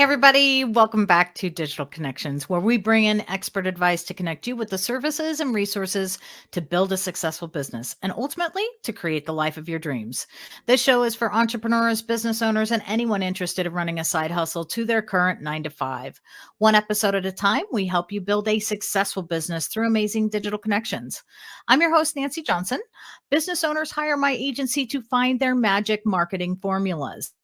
everybody. Welcome back to Digital Connections, where we bring in expert advice to connect you with the services and resources to build a successful business and ultimately to create the life of your dreams. This show is for entrepreneurs, business owners, and anyone interested in running a side hustle to their current 9 to 5. One episode at a time, we help you build a successful business through amazing digital connections. I'm your host, Nancee Johnson. Business owners hire my agency to find their magic marketing formulas.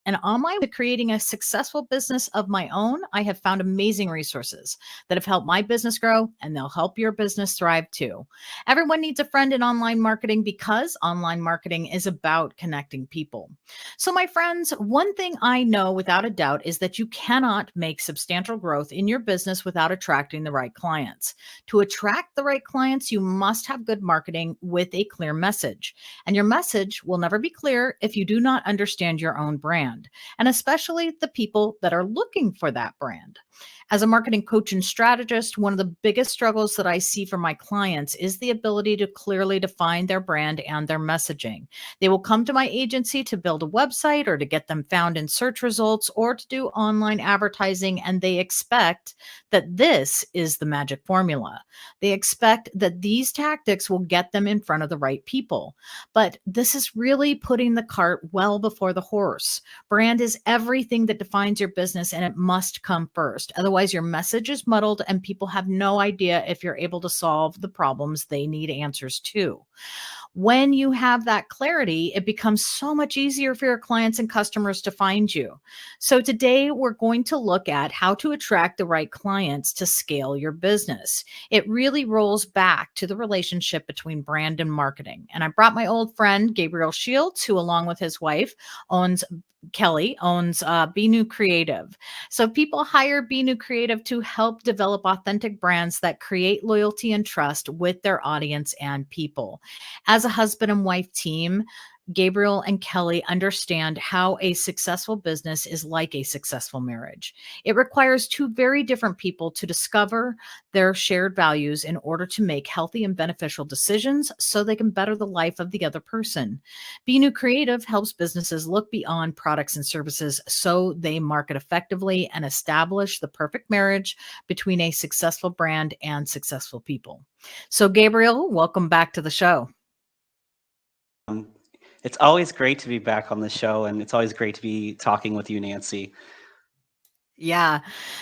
And on my way to creating a successful business of my own, I have found amazing resources that have helped my business grow, and they'll help your business thrive too. Everyone needs a friend in online marketing because online marketing is about connecting people. So, my friends, one thing I know without a doubt is that you cannot make substantial growth in your business without attracting the right clients. To attract the right clients, you must have good marketing with a clear message. And your message will never be clear if you do not understand your own brand, and especially the people that are looking for that brand. As a marketing coach and strategist, one of the biggest struggles that I see for my clients is the ability to clearly define their brand and their messaging. They will come to my agency to build a website or to get them found in search results or to do online advertising, and they expect that this is the magic formula. They expect that these tactics will get them in front of the right people. But this is really putting the cart well before the horse. Brand is everything that defines your business, and it must come first. Otherwise, your message is muddled and people have no idea if you're able to solve the problems they need answers to. When you have that clarity, it becomes so much easier for your clients and customers to find you. So today we're going to look at how to attract the right clients to scale your business. It really rolls back to the relationship between brand and marketing. And I brought my old friend, Gabriel Shields, who along with his wife owns Benu Creative. So people hire Benu Creative to help develop authentic brands that create loyalty and trust with their audience and people. As a husband and wife team, Gabriel and Kelly understand how a successful business is like a successful marriage. It requires two very different people to discover their shared values in order to make healthy and beneficial decisions so they can better the life of the other person. Benu Creative helps businesses look beyond products and services so they market effectively and establish the perfect marriage between a successful brand and successful people. So, Gabriel, welcome back to the show. It's always great to be back on the show, and it's always great to be talking with you, Nancee. Yeah,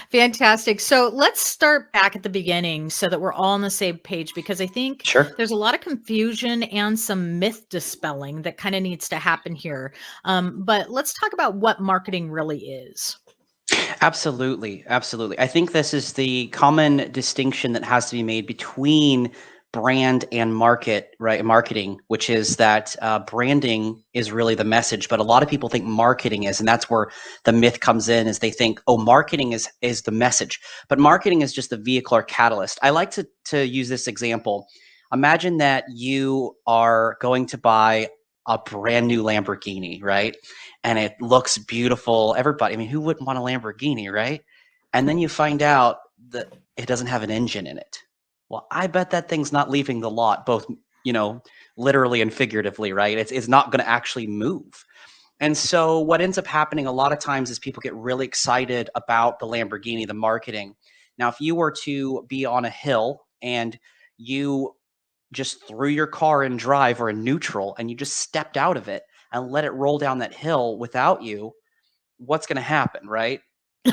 fantastic. So let's start back at the beginning so that we're all on the same page, because I think Sure. there's a lot of confusion and some myth dispelling that kind of needs to happen here. But let's talk about what marketing really is. Absolutely. Absolutely. I think this is the common distinction that has to be made between brand and marketing, which is that branding is really the message, but a lot of people think marketing is, and that's where the myth comes in, is they think, oh, marketing is the message, but marketing is just the vehicle or catalyst. I like to use this example. Imagine that you are going to buy a brand new Lamborghini, right? And it looks beautiful. Everybody, I mean, who wouldn't want a Lamborghini, right? And then you find out that it doesn't have an engine in it. Well, I bet that thing's not leaving the lot, both, you know, literally and figuratively, right? It's not going to actually move. And so what ends up happening a lot of times is people get really excited about the Lamborghini, the marketing. Now, if you were to be on a hill and you just threw your car in drive or in neutral and you just stepped out of it and let it roll down that hill without you, what's going to happen, right?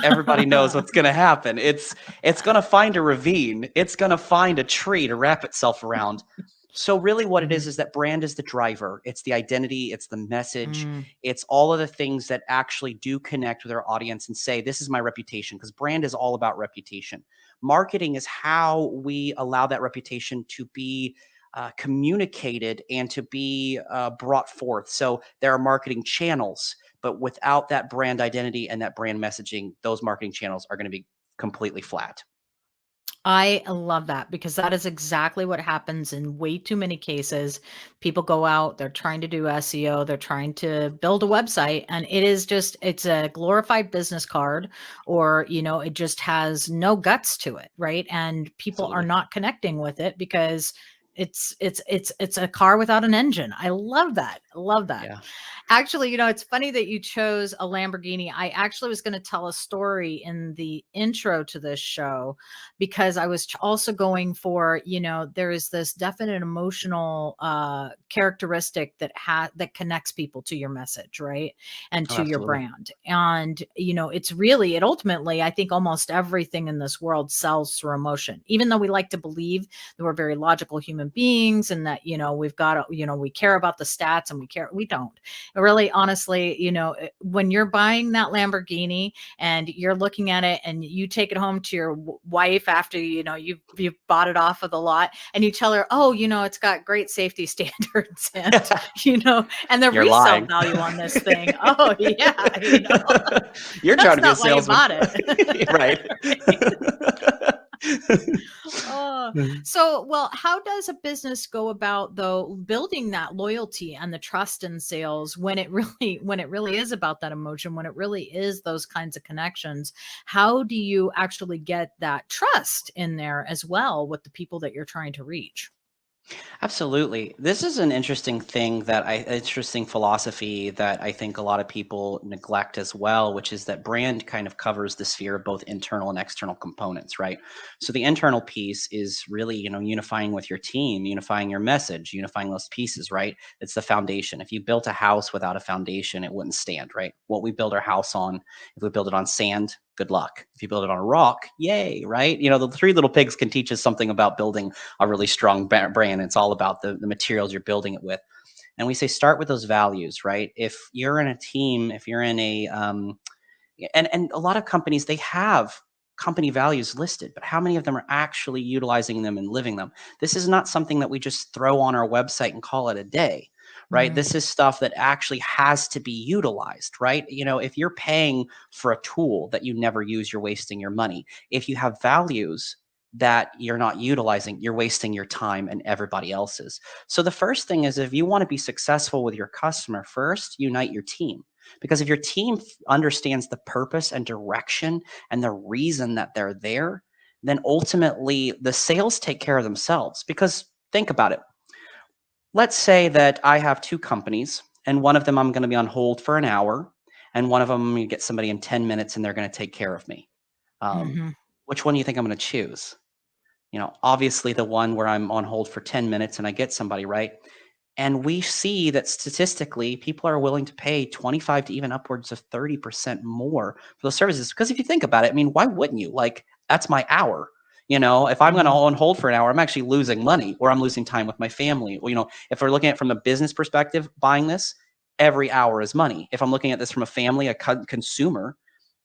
Everybody knows what's going to happen. It's going to find a ravine. It's going to find a tree to wrap itself around. So really what it is that brand is the driver. It's the identity, it's the message, Mm. it's all of the things that actually do connect with our audience and say, this is my reputation, because brand is all about reputation. Marketing is how we allow that reputation to be communicated and to be brought forth. So there are marketing channels, but without that brand identity and that brand messaging, those marketing channels are going to be completely flat. I love that, because that is exactly what happens in way too many cases. People go out, they're trying to do SEO, they're trying to build a website, and it's a glorified business card, or, it just has no guts to it, right? And people are Absolutely. not connecting with it because it's a car without an engine. I love that. Love that. Yeah. Actually, it's funny that you chose a Lamborghini. I actually was going to tell a story in the intro to this show because I was also going for, there is this definite emotional characteristic that connects people to your message, right? And Oh, to your absolutely. brand. And, it ultimately, I think almost everything in this world sells through emotion. Even though we like to believe that we're very logical human beings and that, we've got, we care about the stats and we don't really, honestly, when you're buying that Lamborghini and you're looking at it and you take it home to your wife after, you've bought it off of the lot and you tell her, oh, it's got great safety standards and, and the You're resale lying. value on this thing. Oh yeah. You're trying That's to be a not why you salesman. bought it. Right. Right. Oh, so, well, how does a business go about though building that loyalty and the trust in sales when it really is about that emotion, when it really is those kinds of connections? How do you actually get that trust in there as well with the people that you're trying to reach? Absolutely. This is an interesting philosophy that I think a lot of people neglect as well, which is that brand kind of covers the sphere of both internal and external components, right? So the internal piece is really, unifying with your team, unifying your message, unifying those pieces, right? It's the foundation. If you built a house without a foundation, it wouldn't stand, right? What we build our house on, if we build it on sand, good luck. If you build it on a rock, yay, right? The three little pigs can teach us something about building a really strong brand. It's all about the materials you're building it with. And we say start with those values, right? If you're in a team, if you're in a and a lot of companies, they have company values listed, but how many of them are actually utilizing them and living them? This is not something that we just throw on our website and call it a day, right? Mm, This is stuff that actually has to be utilized, right? If you're paying for a tool that you never use, you're wasting your money. If you have values that you're not utilizing, you're wasting your time and everybody else's. So the first thing is, if you want to be successful with your customer, first unite your team. Because if your team understands the purpose and direction and the reason that they're there, then ultimately the sales take care of themselves. Because think about it. Let's say that I have two companies, and one of them I'm going to be on hold for an hour, and one of them you get somebody in 10 minutes and they're going to take care of me. Um, mhm, which one do you think I'm going to choose? Obviously the one where I'm on hold for 10 minutes and I get somebody, right? And we see that statistically, people are willing to pay 25 to even upwards of 30% more for those services. Because if you think about it, I mean, why wouldn't you? Like, that's my hour. If I'm going to mhm, on hold for an hour, I'm actually losing money or I'm losing time with my family. Well, if we're looking at it from a business perspective, buying this, every hour is money. If I'm looking at this from a family, a consumer,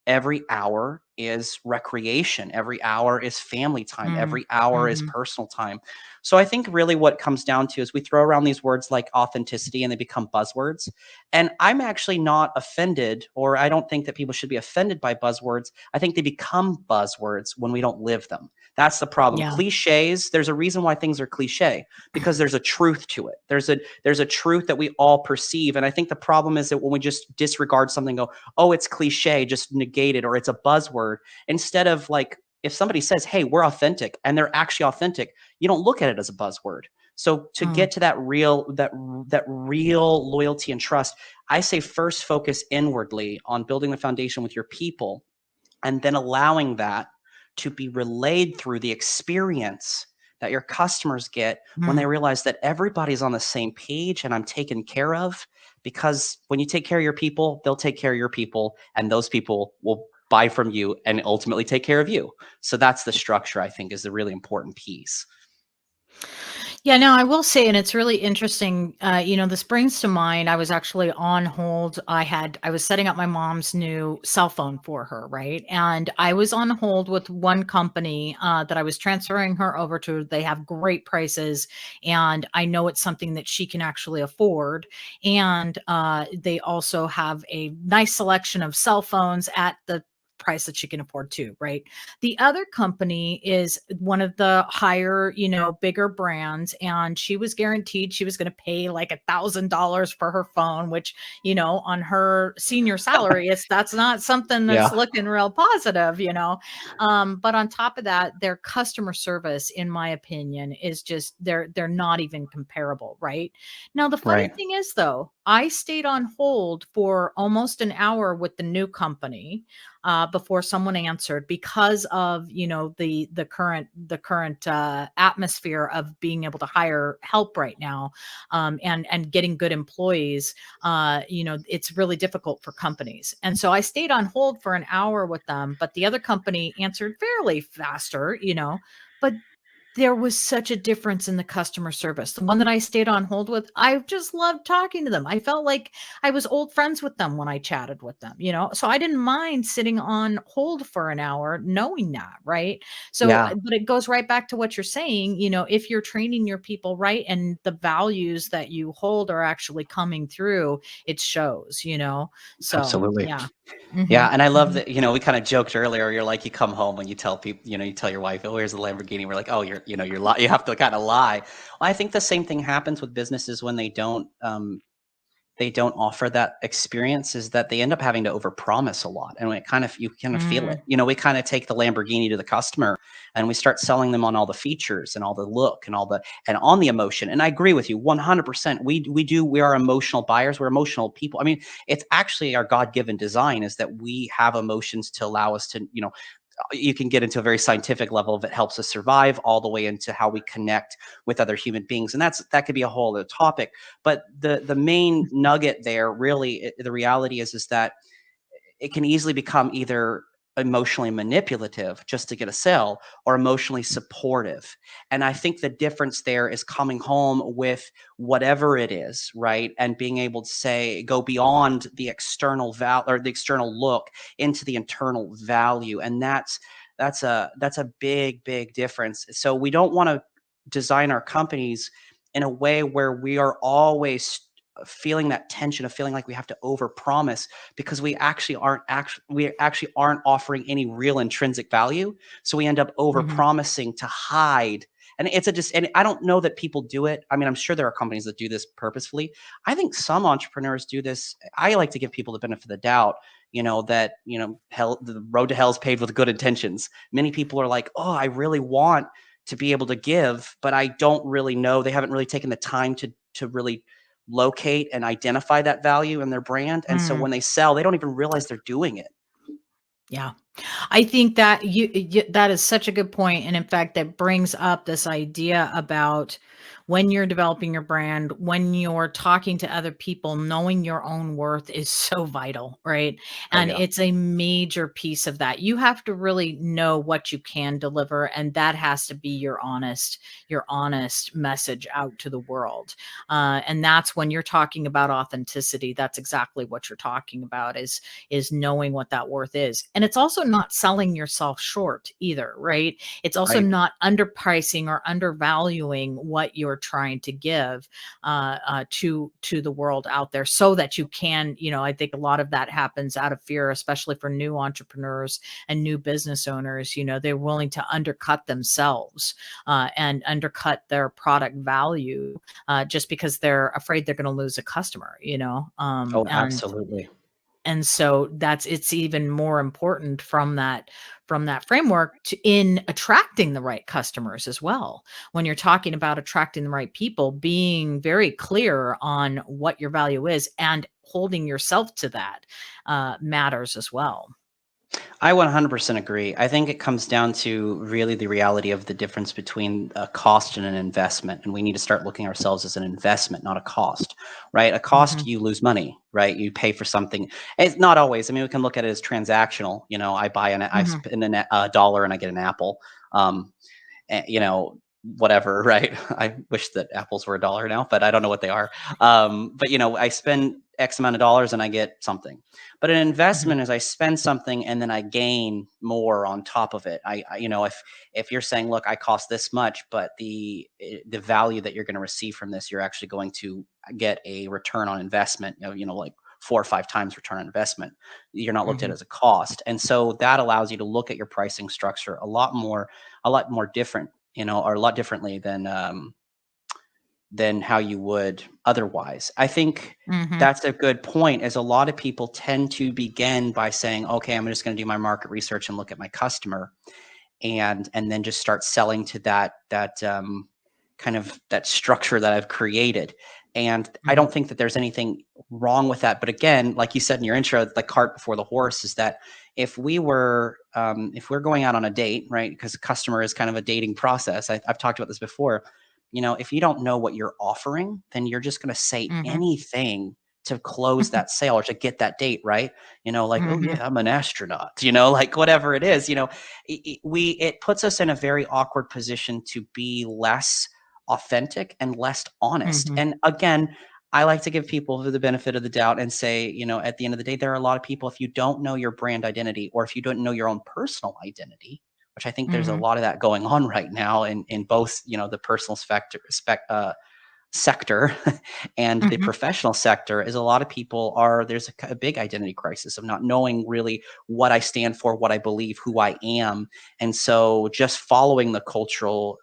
every hour is recreation. Every hour is family time. mm, Every hour is mhm, personal time. So I think really what it comes down to is we throw around these words like authenticity and they become buzzwords. And I'm actually not offended, or I don't think that people should be offended by buzzwords. I think they become buzzwords when we don't live them. That's the problem. yeah, Cliches, there's a reason why things are cliche, because there's a truth to it. There's a truth that we all perceive. And I think the problem is that when we just disregard something, go, oh, it's cliche, just negate it, or it's a buzzword, instead of like, if somebody says, hey, we're authentic, and they're actually authentic, you don't look at it as a buzzword. So to mm, get to that real loyalty and trust, I say first focus inwardly on building the foundation with your people, and then allowing that to be relayed through the experience that your customers get when they mm. realize that everybody's on the same page and I'm taken care of. Because when you take care of your people, they'll take care of your people, and those people will buy from you and ultimately take care of you. So that's the structure, I think, is the really important piece. Yeah, no, I will say, and it's really interesting. This brings to mind. I was actually on hold. I was setting up my mom's new cell phone for her, right? And I was on hold with one company that I was transferring her over to. They have great prices, and I know it's something that she can actually afford. And they also have a nice selection of cell phones at the price that she can afford too, right? The other company is one of the higher, bigger brands, and she was guaranteed she was going to pay like $1,000 for her phone, which, on her senior salary, that's not something that's Yeah. looking real positive. But on top of that, their customer service, in my opinion, is just they're not even comparable, right? Now, the funny Right. thing is though, I stayed on hold for almost an hour with the new company before someone answered because of the current atmosphere of being able to hire help right now, and getting good employees. It's really difficult for companies, and so I stayed on hold for an hour with them. But the other company answered fairly faster, but there was such a difference in the customer service. The one that I stayed on hold with, I just loved talking to them. I felt like I was old friends with them when I chatted with them, So I didn't mind sitting on hold for an hour knowing that, right? So, Yeah, but it goes right back to what you're saying, if you're training your people right and the values that you hold are actually coming through, it shows. So, absolutely. yeah. Yeah, Mhm. and I love Mhm. that, we kind of joked earlier, you're like, you come home and you tell people, you tell your wife, oh, here's the Lamborghini. We're like, oh, you have to kind of lie. Well, I think the same thing happens with businesses when they don't offer that experience, is that they end up having to overpromise a lot. And you kind of feel it. Mm. We kind of take the Lamborghini to the customer and we start selling them on all the features and all the look and and on the emotion. And I agree with you 100%. We are emotional buyers. We're emotional people. I mean, it's actually our God-given design is that we have emotions to allow us to, you can get into a very scientific level that helps us survive, all the way into how we connect with other human beings, and that could be a whole other topic. But the main nugget there, really, the reality is that it can easily become either emotionally manipulative just to get a sale, or emotionally supportive. And I think the difference there is coming home with whatever it is, right? And being able to go beyond the external or the external look into the internal value. And that's a big difference. So we don't want to design our companies in a way where we are always feeling that tension of feeling like we have to overpromise, because we actually aren't offering any real intrinsic value. So we end up Mhm. overpromising to hide. And and I don't know that people do it. I mean, I'm sure there are companies that do this purposefully. I think some entrepreneurs do this. I like to give people the benefit of the doubt, that, hell, the road to hell is paved with good intentions. Many people are like, oh, I really want to be able to give, but I don't really know. They haven't really taken the time to really locate and identify that value in their brand. And so Mm. when they sell, they don't even realize they're doing it. Yeah. I think that that is such a good point, and in fact, that brings up this idea about when you're developing your brand, when you're talking to other people, knowing your own worth is so vital, right? Oh And yeah. it's a major piece of that. You have to really know what you can deliver, and that has to be your honest message out to the world. And that's when you're talking about authenticity. That's exactly what you're talking about is knowing what that worth is. And it's also not selling yourself short either, right? It's also Right. not underpricing or undervaluing what you're trying to give to the world out there, so that you can, I think a lot of that happens out of fear, especially for new entrepreneurs and new business owners. They're willing to undercut themselves and undercut their product value just because they're afraid they're going to lose a customer, Oh, and absolutely. so it's even more important from that framework in attracting the right customers as well. When you're talking about attracting the right people, being very clear on what your value is and holding yourself to that matters as well. I 100% agree. I think it comes down to really the reality of the difference between a cost and an investment. And we need to start looking ourselves as an investment, not a cost, right? A cost, Mhm, you lose money, right? You pay for something. It's not always. I mean, we can look at it as transactional. I mhm, spend a dollar and I get an apple. Um, whatever, right? I wish that apples were a dollar now, but I don't know what they are. But I spend X amount of dollars and I get something. But an mhm, investment is I spend something and then I gain more on top of it. If you're saying, look, I cost this much, but the value that you're going to receive from this, you're actually going to get a return on investment. Like 4 or 5 times return on investment. You're not looked at mhm, as a cost, and so that allows you to look at your pricing structure a lot more different, or a lot differently than how you would otherwise. I think mhm, that's a good point, as a lot of people tend to begin by saying, okay, I'm just going to do my market research and look at my customer, and then just start selling to that kind of that structure that I've created. And I Mhm. don't think that there's anything wrong with that. But again, like you said in your intro, the cart before the horse is that if we're going out on a date, right? Because customer is kind of a dating process. I've talked about this before. If you don't know what you're offering, then you're just going to say Mhm. anything to close that sale or to get that date, right? Like, oh Mhm. yeah, I'm an astronaut, like whatever it is, it puts us in a very awkward position to be less authentic and less honest. Mhm. And again, I like to give people the benefit of the doubt and say, at the end of the day, there are a lot of people, if you don't know your brand identity or if you don't know your own personal identity, which I think there's a Mhm. lot of that going on right now in both, the personal sector and the Mhm. professional sector, is a lot of people there's a big identity crisis of not knowing really what I stand for, what I believe, who I am. And so just following the cultural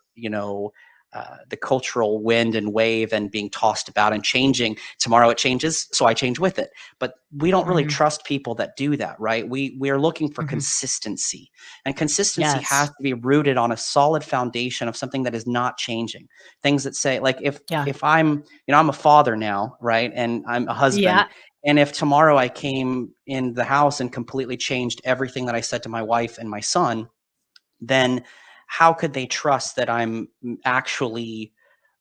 wind and wave and being tossed about and changing. Tomorrow it changes, so I change with it. But we don't really Mhm. trust people that do that, right? We are looking for Mhm. consistency, and consistency has Yes. to be rooted on a solid foundation of something that is not changing. Things that say, like, Yeah. if I'm a father now, right, and I'm a husband, Yeah. and if tomorrow I came in the house and completely changed everything that I said to my wife and my son, then how could they trust that I'm actually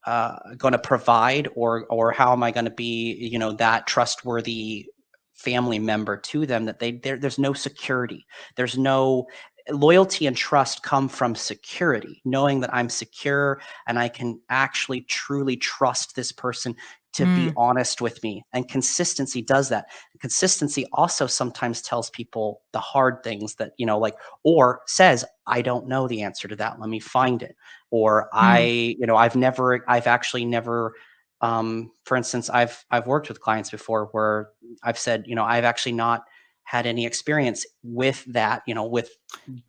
going to provide, or how am I going to be, that trustworthy family member to them, that there's no security, there's no loyalty and trust come from security, knowing that I'm secure and I can actually truly trust this person to be Mm. honest with me. And consistency does that. Consistency also sometimes tells people the hard things that, like, or says, I don't know the answer to that, let me find it. Or Mm. I've actually never, for instance, I've worked with clients before where I've said, I've actually not had any experience with that, with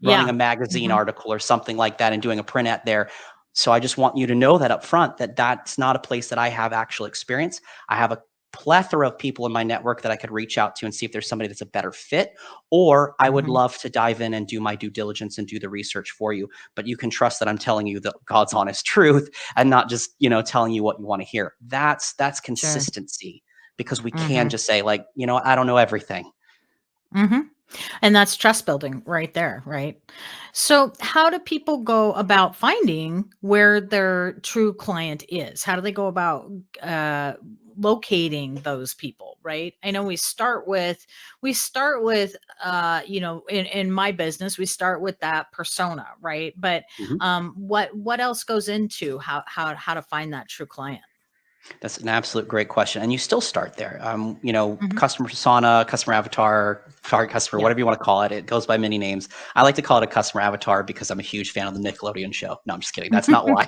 running Yeah. a magazine Mhm. article or something like that and doing a print ad there. So I just want you to know that up front, that that's not a place that I have actual experience. I have a plethora of people in my network that I could reach out to and see if there's somebody that's a better fit, or I would Mhm. love to dive in and do my due diligence and do the research for you. But you can trust that I'm telling you the God's honest truth and not just, telling you what you want to hear. That's Sure. consistency, because we can Mhm. just say, like, I don't know everything. Mhm. And that's trust building right there, right? So, how do people go about finding where their true client is? How do they go about uh, locating those people, right? I know we start with in my business we start with that persona, right? But Mhm. what else goes into how to find that true client? That's an absolute great question. And you still start there. Mhm. Customer persona, customer avatar, target customer, Yeah. whatever you want to call it. It goes by many names. I like to call it a customer avatar because I'm a huge fan of the Nickelodeon show. No, I'm just kidding. That's not why.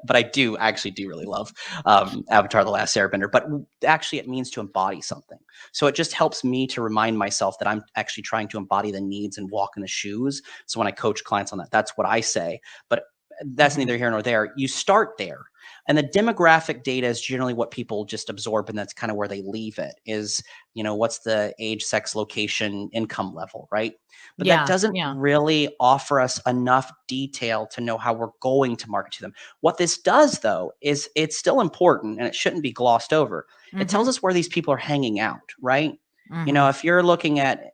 But I do really love Avatar: The Last Airbender. But actually, it means to embody something. So it just helps me to remind myself that I'm actually trying to embody the needs and walk in the shoes. So when I coach clients on that, that's what I say. But that's Mhm. neither here nor there. You start there, and the demographic data is generally what people just absorb, and that's kind of where they leave it, is, what's the age, sex, location, income level, right? But that Yeah. doesn't Yeah. really offer us enough detail to know how we're going to market to them. What this does, though, is it's still important and it shouldn't be glossed over. It tells Mhm. us where these people are hanging out, right? Mhm. If you're looking at,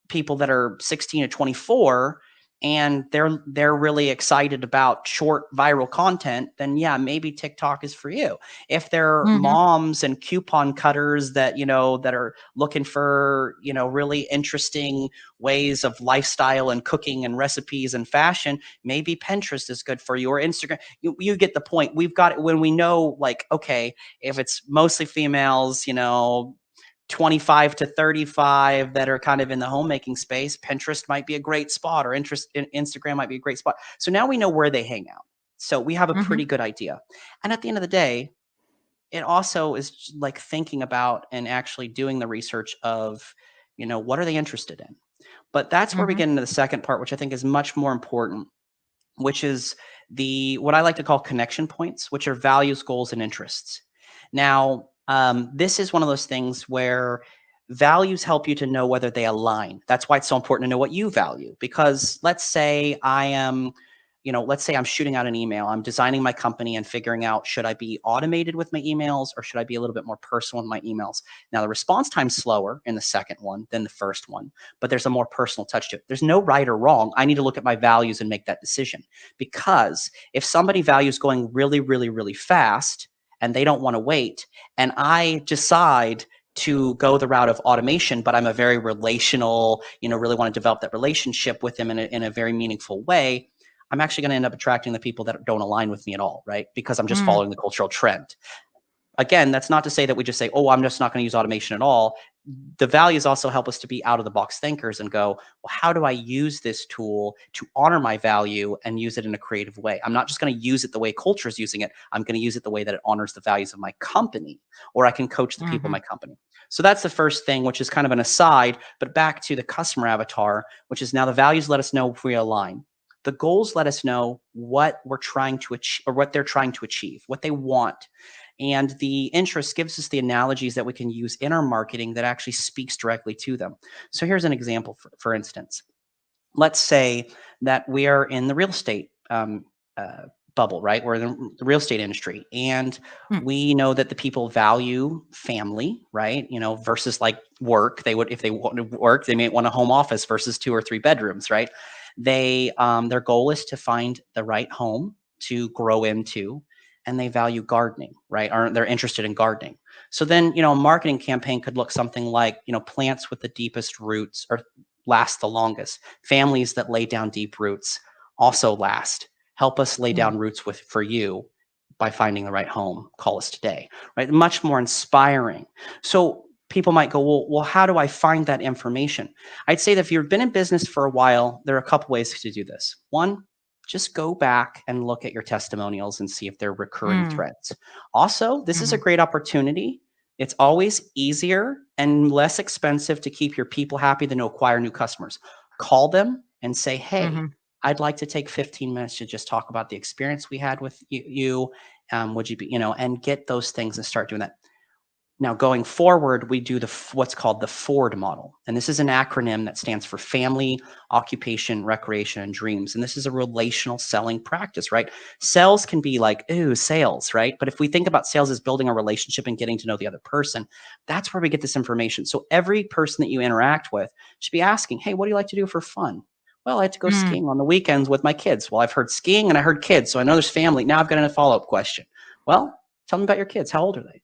people that are 16 to 24, and they're really excited about short viral content, then yeah, maybe TikTok is for you. If they're Mhm. moms and coupon cutters that, that are looking for, really interesting ways of lifestyle and cooking and recipes and fashion, maybe Pinterest is good for you, or Instagram. You get the point. We've got it when we know, like, okay, if it's mostly females, 25 to 35 that are kind of in the homemaking space, Pinterest might be a great spot, or interest in Instagram might be a great spot. So now we know where they hang out. So we have a pretty Mhm. good idea. And at the end of the day, it also is like thinking about and actually doing the research of, what are they interested in? But that's where we Mhm. get into the second part, which I think is much more important, which is the what I like to call connection points, which are values, goals, and interests. Now, this is one of those things where values help you to know whether they align. That's why it's so important to know what you value. Because let's say I am let's say I'm shooting out an email, I'm designing my company and figuring out, should I be automated with my emails or should I be a little bit more personal with my emails? Now, the response time's slower in the second one than the first one, but there's a more personal touch to it. There's no right or wrong. I need to look at my values and make that decision, because if somebody values going really, really, really fast and they don't want to wait, and I decide to go the route of automation, but I'm a very relational, really want to develop that relationship with them in a very meaningful way, I'm actually going to end up attracting the people that don't align with me at all, right? Because I'm just following the cultural trend. Again, that's not to say that we just say, oh, I'm just not going to use automation at all. The values also help us to be out of the box thinkers and go, well, how do I use this tool to honor my value and use it in a creative way? I'm not just going to use it the way culture is using it. I'm going to use it the way that it honors the values of my company, or I can coach the people in my company. So that's the first thing, which is kind of an aside, but back to the customer avatar, which is now the values let us know if we align. The goals let us know what we're trying to achieve, or what they're trying to achieve, what they want. And the interest gives us the analogies that we can use in our marketing that actually speaks directly to them. So here's an example, for instance. Let's say that we are in the real estate bubble, right? We're in the real estate industry, and we know that the people value family, right? Versus like work. They would, if they want to work, they may want a home office versus 2 or 3 bedrooms, right? Their goal is to find the right home to grow into, and they value gardening, right? They're interested in gardening. So then, a marketing campaign could look something like, plants with the deepest roots or last the longest. Families that lay down deep roots also last. Help us lay down roots for you by finding the right home. Call us today, right? Much more inspiring. So people might go, well, how do I find that information? I'd say that if you've been in business for a while, there are a couple ways to do this. One, just go back and look at your testimonials and see if they're recurring threads. Also, this is a great opportunity. It's always easier and less expensive to keep your people happy than to acquire new customers. Call them and say, hey, I'd like to take 15 minutes to just talk about the experience we had with you. Would you be, and get those things and start doing that. Now, going forward, we do what's called the FORD model. And this is an acronym that stands for family, occupation, recreation, and dreams. And this is a relational selling practice, right? Sales can be like, ooh, sales, right? But if we think about sales as building a relationship and getting to know the other person, that's where we get this information. So every person that you interact with should be asking, hey, what do you like to do for fun? Well, I like to go skiing on the weekends with my kids. Well, I've heard skiing and I heard kids, so I know there's family. Now I've got a follow-up question. Well, tell me about your kids. How old are they?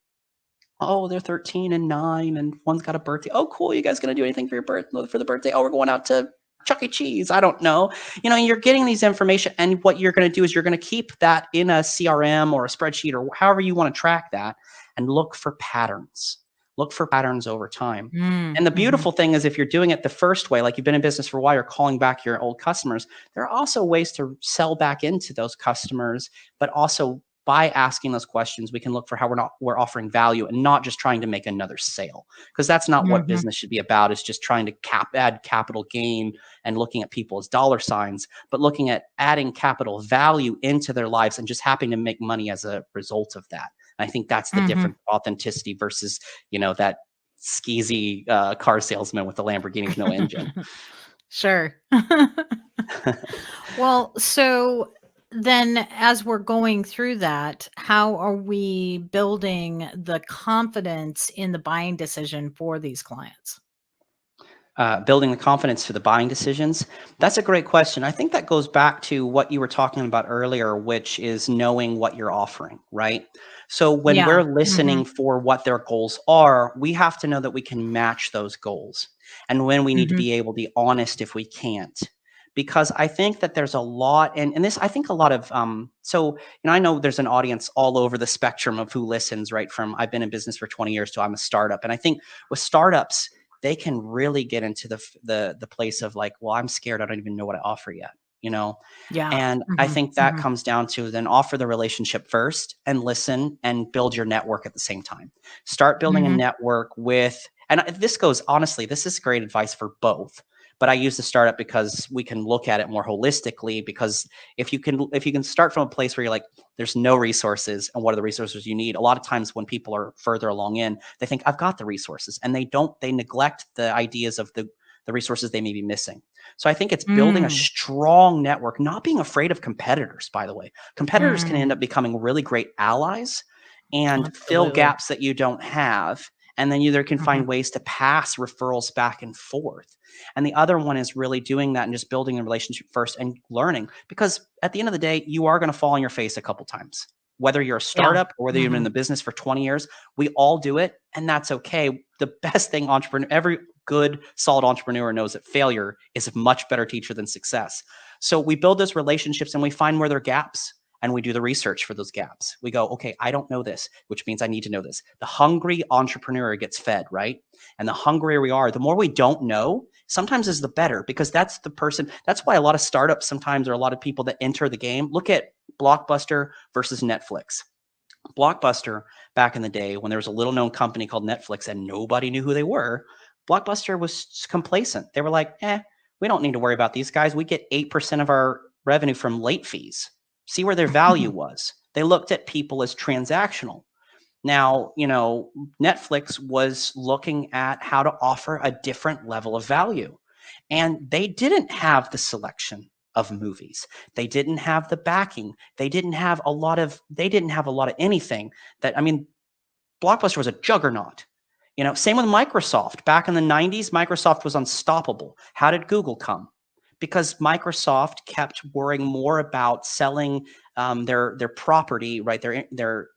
Oh, they're 13 and 9, and one's got a birthday. Oh, cool. You guys gonna do anything for the birthday? Oh, we're going out to Chuck E. Cheese. I don't know. You're getting these information, and what you're gonna do is you're gonna keep that in a CRM or a spreadsheet or however you want to track that, and look for patterns. Look for patterns over time. And the beautiful thing is, if you're doing it the first way, like you've been in business for a while, you're calling back your old customers, there are also ways to sell back into those customers, but also by asking those questions, we can look for how we're offering value and not just trying to make another sale, because that's not what business should be about. It's just trying to add capital gain and looking at people as dollar signs, but looking at adding capital value into their lives and just happening to make money as a result of that. And I think that's the difference of authenticity versus, that skeezy car salesman with the Lamborghini with no engine. Sure. Well, so then as we're going through that, how are we building the confidence in the buying decision for these clients? Building the confidence for the buying decisions? That's a great question. I think that goes back to what you were talking about earlier, which is knowing what you're offering, right? So when Yeah. we're listening for what their goals are, we have to know that we can match those goals. And when we need to be able to be honest if we can't. Because I think that there's a lot, and this, I think a lot of, I know there's an audience all over the spectrum of who listens, right? From I've been in business for 20 years to I'm a startup. And I think with startups, they can really get into the place of like, well, I'm scared. I don't even know what I offer yet, Yeah. And I think that comes down to then offer the relationship first and listen and build your network at the same time. Start building a network and this goes, honestly, this is great advice for both. But I use the startup because we can look at it more holistically, because if you can start from a place where you're like, there's no resources, and what are the resources you need? A lot of times when people are further along in, they think I've got the resources, and they neglect the ideas of the the resources they may be missing. So I think it's building a Mm, strong network, not being afraid of competitors, by the way. Competitors can end mm, up becoming really great allies and fill absolutely. gaps that you don't have. And then you either can Mhm, find ways to pass referrals back and forth. And the other one is really doing that and just building a relationship first and learning. Because at the end of the day, you are going to fall on your face a couple times. Whether you're a yeah. startup or whether you've been in Mhm, the business for 20 years, we all do it. And that's okay. The best thing every good, solid entrepreneur knows that failure is a much better teacher than success. So we build those relationships and we find where there are gaps and we do the research for those gaps. We go, okay, I don't know this, which means I need to know this. The hungry entrepreneur gets fed, right? And the hungrier we are, the more we don't know, sometimes is the better, because that's the person. That's why a lot of startups sometimes, or a lot of people that enter the game, look at Blockbuster versus Netflix. Blockbuster, back in the day when there was a little known company called Netflix and nobody knew who they were, Blockbuster was complacent. They were like, we don't need to worry about these guys. We get 8% of our revenue from late fees. See where their value was. They looked at people as transactional. Now, Netflix was looking at how to offer a different level of value. And they didn't have the selection of movies. They didn't have the backing. They didn't have a lot of anything that, I mean, Blockbuster was a juggernaut. Same with Microsoft. Back in the 90s, Microsoft was unstoppable. How did Google come? Because Microsoft kept worrying more about selling their property, right? Their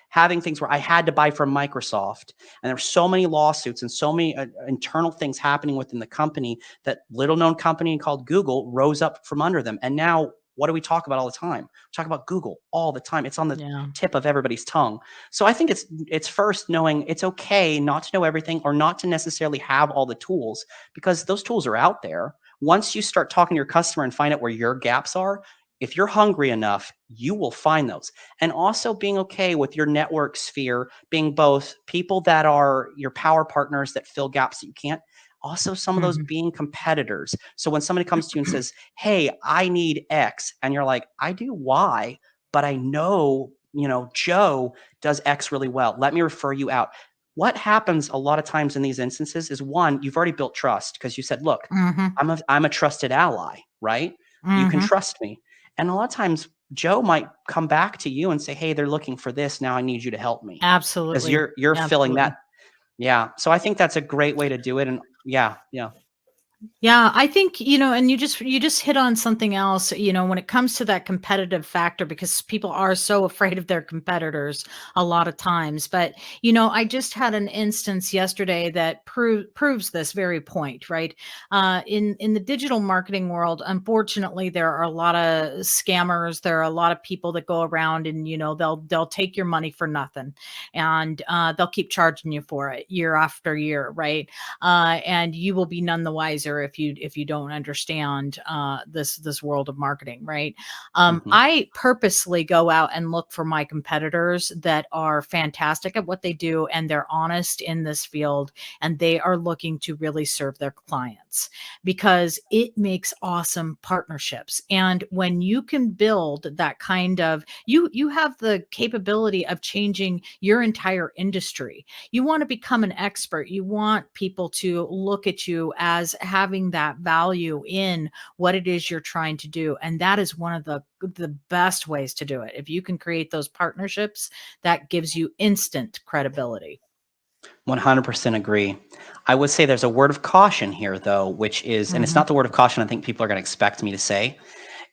having things where I had to buy from Microsoft. And there were so many lawsuits and so many internal things happening within the company that little known company called Google rose up from under them. And now what do we talk about all the time? We talk about Google all the time. It's on the yeah. tip of everybody's tongue. So I think it's first knowing it's okay not to know everything or not to necessarily have all the tools, because those tools are out there. Once you start talking to your customer and find out where your gaps are, if you're hungry enough, you will find those. And also being okay with your network sphere being both people that are your power partners that fill gaps that you can't, also some of those Mhm. being competitors. So when somebody comes to you and says, hey, I need X, and you're like, I do Y, but I know, Joe does X really well. Let me refer you out. What happens a lot of times in these instances is, one, you've already built trust because you said, look, Mhm, I'm a trusted ally, right? You can mhm. trust me. And a lot of times Joe might come back to you and say, hey, they're looking for this. Now I need you to help me, because Absolutely. you're filling Absolutely. that. Yeah. So I think that's a great way to do it. And yeah, yeah. Yeah, I think, and you just hit on something else, when it comes to that competitive factor, because people are so afraid of their competitors a lot of times. But, I just had an instance yesterday that proves this very point, right? In the digital marketing world, unfortunately, there are a lot of scammers. There are a lot of people that go around and, they'll take your money for nothing, and they'll keep charging you for it year after year, right? And you will be none the wiser if you don't understand this world of marketing, right? Hmm. I purposely go out and look for my competitors that are fantastic at what they do, and they're honest in this field, and they are looking to really serve their clients, because it makes awesome partnerships. And when you can build that kind of, you have the capability of changing your entire industry. You want to become an expert. You want people to look at you as having that value in what it is you're trying to do. And that is one of the best ways to do it. If you can create those partnerships, that gives you instant credibility. 100% agree. I would say there's a word of caution here, though, which is, and it's Hmm. not the word of caution I think people are going to expect me to say.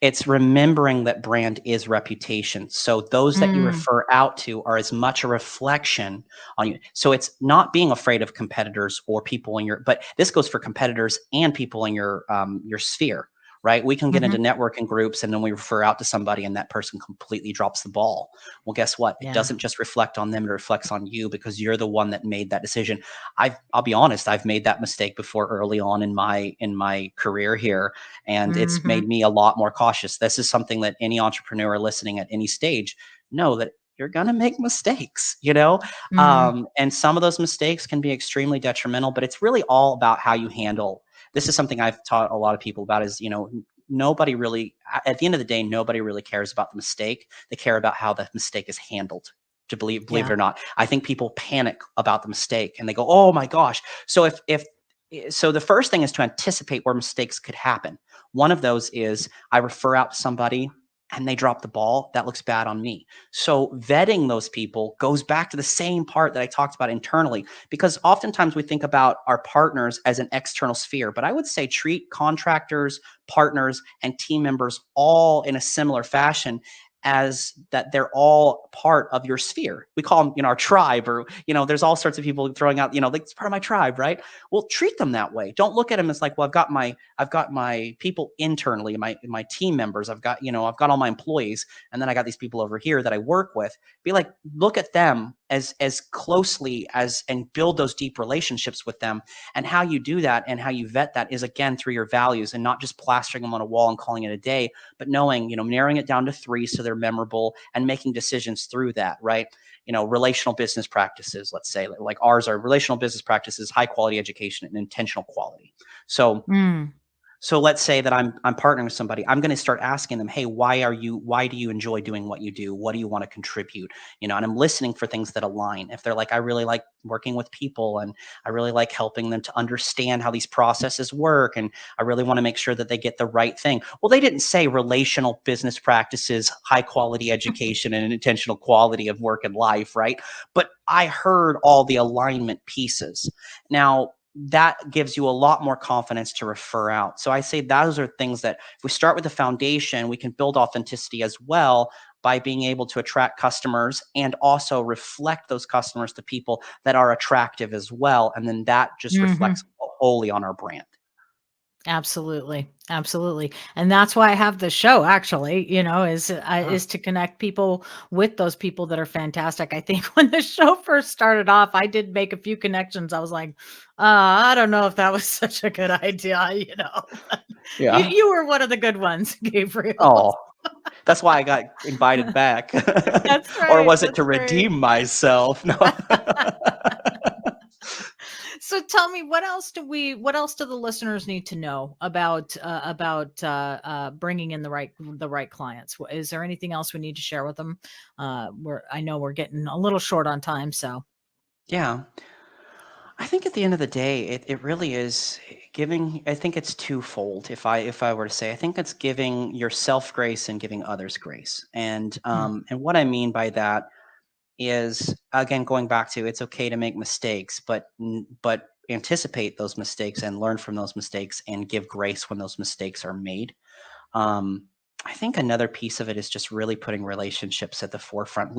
It's remembering that brand is reputation. So those that you Mm, refer out to are as much a reflection on you. So it's not being afraid of competitors or people in but this goes for competitors and people in your sphere, right? We can get into hmm. networking groups and then we refer out to somebody and that person completely drops the ball. Well, guess what? It Yeah. doesn't just reflect on them; it reflects on you, because you're the one that made that decision. I'll be honest, I've made that mistake before early on in my career here, and it's Hmm. made me a lot more cautious. This is something that any entrepreneur listening at any stage know, that you're going to make mistakes, Hmm. and some of those mistakes can be extremely detrimental, but it's really all about how you handle. This is something I've taught a lot of people about, is, nobody really, at the end of the day, nobody really cares about the mistake. They care about how the mistake is handled. To believe it Yeah. or not, I think people panic about the mistake and they go, oh my gosh. So if So the first thing is to anticipate where mistakes could happen. One of those is I refer out to somebody and they drop the ball. That looks bad on me. So vetting those people goes back to the same part that I talked about internally, because oftentimes we think about our partners as an external sphere, but I would say treat contractors, partners, and team members all in a similar fashion, as that they're all part of your sphere. We call them, our tribe, or, there's all sorts of people throwing out, like, it's part of my tribe, right? Well, treat them that way. Don't look at them as like, well, I've got my people internally, my team members. I've got all my employees, and then I got these people over here that I work with. Be like, look at them as closely as, and build those deep relationships with them. And how you do that and how you vet that is, again, through your values, and not just plastering them on a wall and calling it a day, but knowing, narrowing it down to 3 so they're memorable, and making decisions through that, right? Relational business practices, let's say, like ours are relational business practices, high quality education, and intentional quality. So Mm. so let's say that I'm partnering with somebody. I'm going to start asking them, "Hey, why do you enjoy doing what you do? What do you want to contribute?" And I'm listening for things that align. If they're like, "I really like working with people, and I really like helping them to understand how these processes work, and I really want to make sure that they get the right thing." Well, they didn't say relational business practices, high quality education, and intentional quality of work and life, right? But I heard all the alignment pieces. Now, that gives you a lot more confidence to refer out. So I say those are things that, if we start with the foundation, we can build authenticity as well, by being able to attract customers and also reflect those customers to people that are attractive as well. And then that just reflects Mhm. wholly on our brand. Absolutely, absolutely, and that's why I have the show actually, Yeah. is to connect people with those people that are fantastic. I think when the show first started off, I did make a few connections. I was like, I don't know if that was such a good idea, but Yeah. you were one of the good ones, Gabriel. Oh, that's why I got invited back. That's Or right, was it to that's right. redeem myself? No. So tell me, what else do the listeners need to know about bringing in the right clients? Is there anything else we need to share with them? I know we're getting a little short on time, so. Yeah. I think at the end of the day, it really is giving. I think it's twofold. If I were to say, I think it's giving yourself grace and giving others grace. Mm, And what I mean by that is, again, going back to, it's okay to make mistakes, but anticipate those mistakes and learn from those mistakes, and give grace when those mistakes are made. um, I think another piece of it is just really putting relationships at the forefront.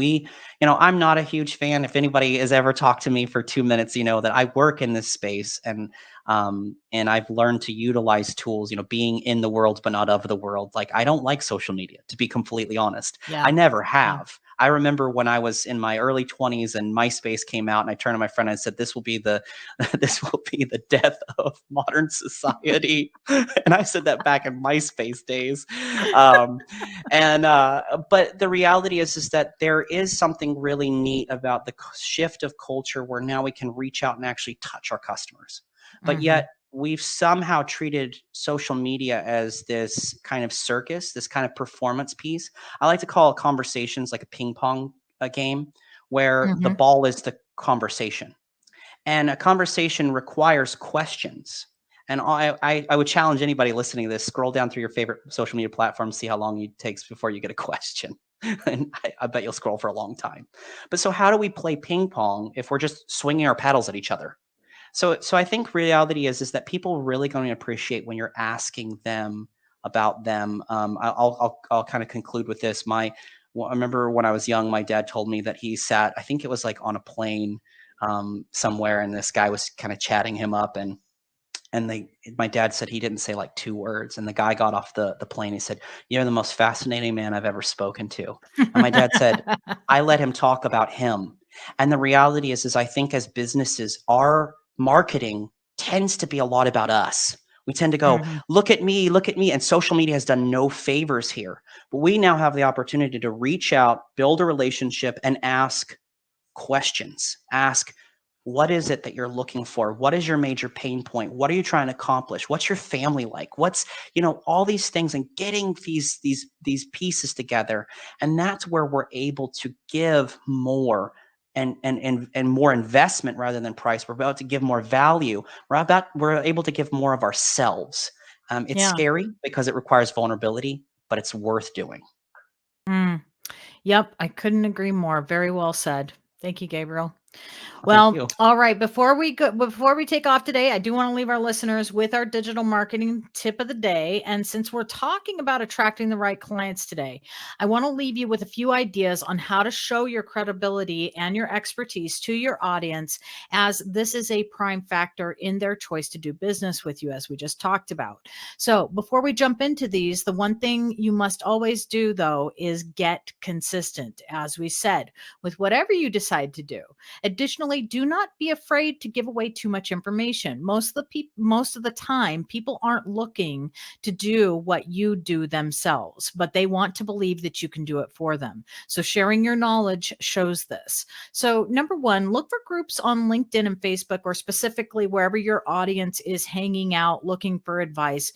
I'm not a huge fan. If anybody has ever talked to me for 2 minutes, that I work in this space, and I've learned to utilize tools, being in the world but not of the world. Like, I don't like social media, to be completely honest. I yeah, never yeah. have. I remember when I was in my early 20s and MySpace came out, and I turned to my friend and I said, "This will be the this will be the death of modern society." And I said that back in MySpace days. Um, but the reality is that there is something really neat about the shift of culture, where now we can reach out and actually touch our customers. But Mhm, yet we've somehow treated social media as this kind of circus, this kind of performance piece. I like to call conversations like a ping pong game, where the mhm. ball is the conversation, and a conversation requires questions. And I would challenge anybody listening to this: scroll down through your favorite social media platforms, see how long it takes before you get a question. And I bet you'll scroll for a long time. But so, how do we play ping pong if we're just swinging our paddles at each other? So I think reality is that people really going to appreciate when you're asking them about them. I'll kind of conclude with this. I remember when I was young, my dad told me that he sat, I think it was like on a plane somewhere, and this guy was kind of chatting him up, and my dad said he didn't say like 2 words, and the guy got off the plane. He said, "You're the most fascinating man I've ever spoken to." And my dad said, "I let him talk about him." And the reality is I think as businesses, our marketing tends to be a lot about us. We tend to go, Mhm. look at me. And social media has done no favors here. But we now have the opportunity to reach out, build a relationship, and ask questions. Ask, what is it that you're looking for? What is your major pain point? What are you trying to accomplish? What's your family like? What's, all these things, and getting these pieces together. And that's where we're able to give more and more investment rather than price. We're about to give more value. We're able to give more of ourselves. It's Yeah. scary because it requires vulnerability, but it's worth doing. Mm. Yep. I couldn't agree more. Very well said. Thank you, Gabriel. Thank Well, you. all right. Before we take off today, I do want to leave our listeners with our digital marketing tip of the day. And since we're talking about attracting the right clients today, I want to leave you with a few ideas on how to show your credibility and your expertise to your audience, as this is a prime factor in their choice to do business with you, as we just talked about. So before we jump into these, the one thing you must always do, though, is get consistent, as we said, with whatever you decide to do. Additionally, do not be afraid to give away too much information. Most of the time, people aren't looking to do what you do themselves, but they want to believe that you can do it for them. So sharing your knowledge shows this. So number one, look for groups on LinkedIn and Facebook, or specifically wherever your audience is hanging out looking for advice.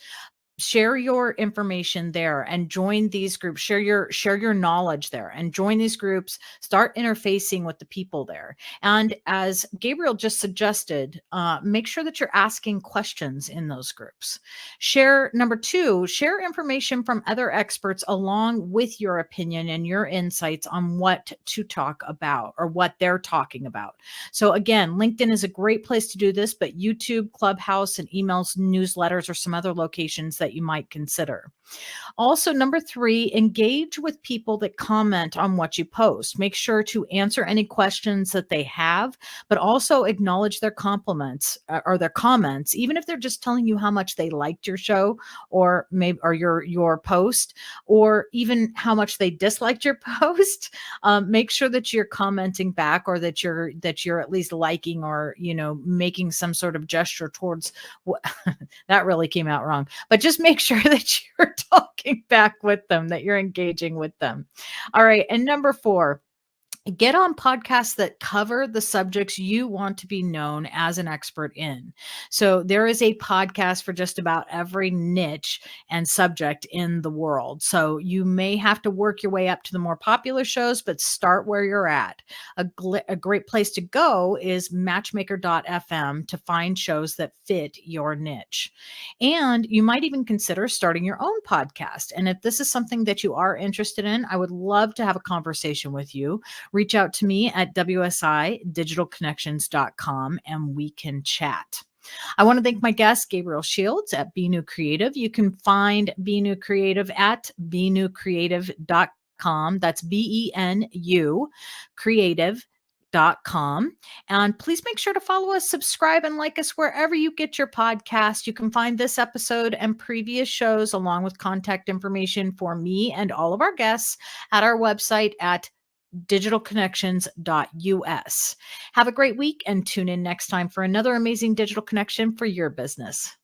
Share your information there and join these groups. Share your knowledge there and join these groups. Start interfacing with the people there. And as Gabriel just suggested, make sure that you're asking questions in those groups. Number two, share information from other experts along with your opinion and your insights on what to talk about or what they're talking about. So again, LinkedIn is a great place to do this, but YouTube, Clubhouse, and emails, newsletters are some other locations that you might consider. Also, number three, engage with people that comment on what you post. Make sure to answer any questions that they have, but also acknowledge their compliments or their comments, even if they're just telling you how much they liked your show or maybe or your post, or even how much they disliked your post. Make sure that you're commenting back, or that you're at least liking, or making some sort of gesture towards what that really came out wrong. But just make sure that you're talking back with them, that you're engaging with them. All right. And number four, get on podcasts that cover the subjects you want to be known as an expert in. So there is a podcast for just about every niche and subject in the world. So you may have to work your way up to the more popular shows, but start where you're at. A great place to go is matchmaker.fm to find shows that fit your niche. And you might even consider starting your own podcast. And if this is something that you are interested in, I would love to have a conversation with you. Reach out to me at wsidigitalconnections.com and we can chat. I want to thank my guest, Gabriel Shields at Benu Creative. You can find Benu Creative at benucreative.com. That's BENU creative.com. And please make sure to follow us, subscribe, and like us wherever you get your podcast. You can find this episode and previous shows along with contact information for me and all of our guests at our website at digitalconnections.us. Have a great week and tune in next time for another amazing digital connection for your business.